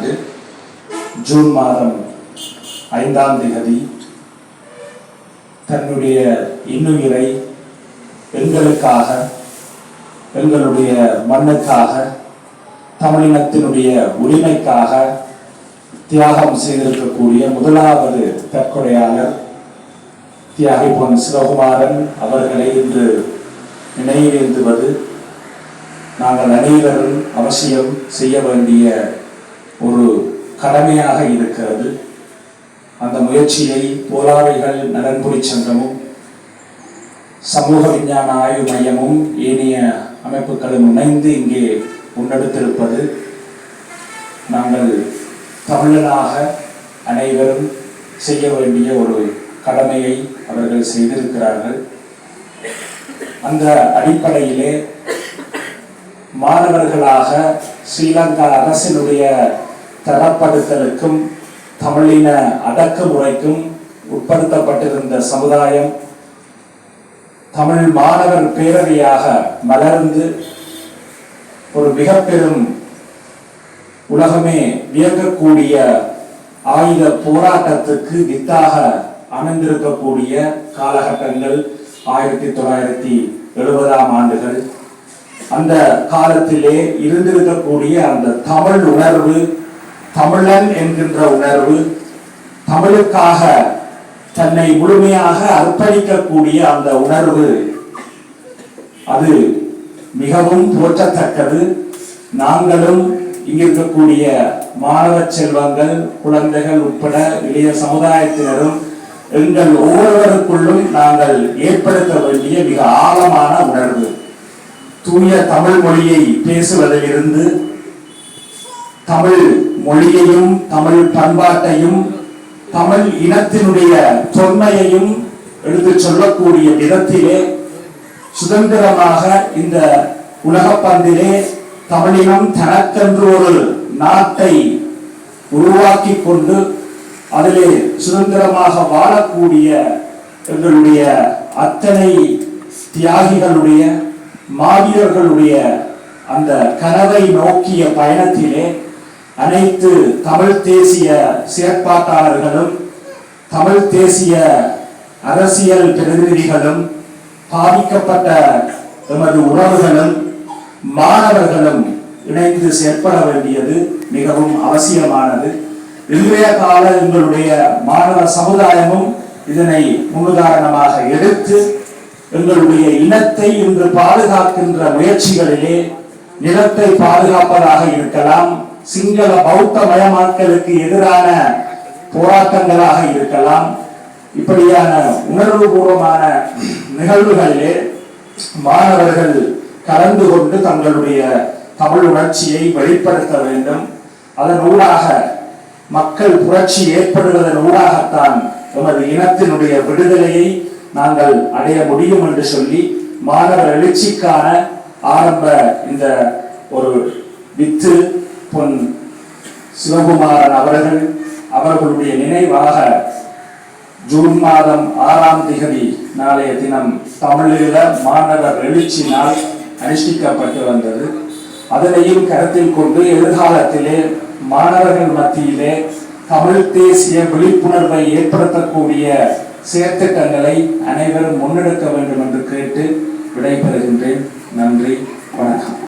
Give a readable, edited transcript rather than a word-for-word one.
ஆண்டு ஜூன் மாதம் 5ஆம் தேதி தன்னுடைய இன்னுயிரை எங்களுக்காக, எங்களுடைய மண்ணுக்காக, தமிழினத்தினுடைய உரிமைக்காக தியாகம் செய்திருக்கக்கூடிய முதலாவது தற்கொலையாளர் தியாகி பொன் சிவகுமாரன் அவர்களை இன்று நினைவேந்துவது நாங்கள் அனைவரும் அவசியம் செய்ய வேண்டிய ஒரு கடமையாக இருக்கிறது. அந்த முயற்சியை போராளிகள் நலன்புரி சங்கமும் சமூக விஞ்ஞான ஆய்வு மையமும் ஏனைய அமைப்புகளும் இணைந்து இங்கே முன்னெடுத்திருப்பது நாங்கள் தமிழனாக அனைவரும் செய்ய வேண்டிய ஒரு கடமையை அவர்கள் செய்திருக்கிறார்கள். அந்த அடிப்படையிலே மாணவர்களாக ஸ்ரீலங்கா அரசினுடைய தரப்படுத்தலுக்கும் தமிழின அடக்குமுறைக்கும் உட்படுத்தப்பட்டிருந்த சமுதாயம் தமிழ் மாணவர் பேரவையாக மலர்ந்து ஒரு மிக பெரும் உலகமே வியக்கக்கூடிய ஆயுத போராட்டத்துக்கு வித்தாக அமைந்திருக்கக்கூடிய காலகட்டங்கள் 1970ஆம் ஆண்டுகள். அந்த காலத்திலே இருந்திருக்கக்கூடிய அந்த தமிழ் உணர்வு, தமிழன் என்கின்ற உணர்வு, தமிழுக்காக தன்னை முழுமையாக அர்ப்பணிக்கக்கூடிய அந்த உணர்வு, அது மிகவும் போற்றத்தக்கது. நாங்களும் இங்கிருக்கக்கூடிய மாணவ செல்வங்கள், குழந்தைகள் உட்பட இளைய சமுதாயத்தினரும் எங்கள் ஒவ்வொருவருக்குள்ளும் நாங்கள் ஏற்படுத்த வேண்டிய மிக ஆழமான உணர்வு. தூய தமிழ் மொழியை பேசுவதிலிருந்து தமிழ் மொழியையும் தமிழ் பண்பாட்டையும் தமிழ் இனத்தினுடைய தொன்மையையும் எடுத்து சொல்லக்கூடிய விதத்திலே சுதந்திரமாக இந்த உலகப்பந்திலே தமிழினம் தனக்கென்று ஒரு நாட்டை உருவாக்கி கொண்டு அதிலே சுதந்திரமாக வாழக்கூடிய எங்களுடைய அத்தனை தியாகிகளுடைய மாவீரர்களுடைய அந்த கனவை நோக்கிய பயணத்திலே அனைத்து தமிழ் தேசிய செயற்பாட்டாளர்களும் தமிழ் தேசிய அரசியல் பிரதிநிதிகளும் பாதிக்கப்பட்ட எமது உறவுகளும் மாணவர்களும் இணைந்து செயற்பட வேண்டியது மிகவும் அவசியமானது. இன்றைய கால எங்களுடைய மாணவ சமுதாயமும் இதனை முன்னுதாரணமாக எடுத்து எங்களுடைய இனத்தை இன்று பாதுகாக்கின்ற முயற்சிகளிலே நிலத்தை பாதுகாப்பதாக இருக்கலாம், சிங்கள பௌத்த மயமாக்கலுக்கு எதிரான போராட்டங்களாக இருக்கலாம், இப்படியான உணர்வுபூர்வமான நிகழ்வுகளிலே மாணவர்கள் கலந்து கொண்டு தங்களுடைய தமிழ் உணர்ச்சியை வெளிப்படுத்த வேண்டும். அதன் ஊடாக மக்கள் புரட்சி ஏற்படுவதன் ஊடாகத்தான் எமது இனத்தினுடைய விடுதலையை நாங்கள் அடைய முடியும் என்று சொல்லி மாணவர் எழுச்சிக்கான ஆரம்ப இந்த ஒரு வித்து பொன் சிவகுமாரன் அவர்களுடைய நினைவாக ஜூன் மாதம் 6ஆம் தேதி நாளைய தினம் தமிழீழ மாணவர் எழுச்சி நாள் அனுஷ்டிக்கப்பட்டு வந்தது. அதனையும் கருத்தில் கொண்டு எதிர்காலத்திலே மாணவர்கள் மத்தியிலே தமிழ் தேசிய விழிப்புணர்வை ஏற்படுத்தக்கூடிய செயற்திட்டங்களை அனைவரும் முன்னெடுக்க வேண்டும் என்று கேட்டு விடைபெறுகின்றேன். நன்றி, வணக்கம்.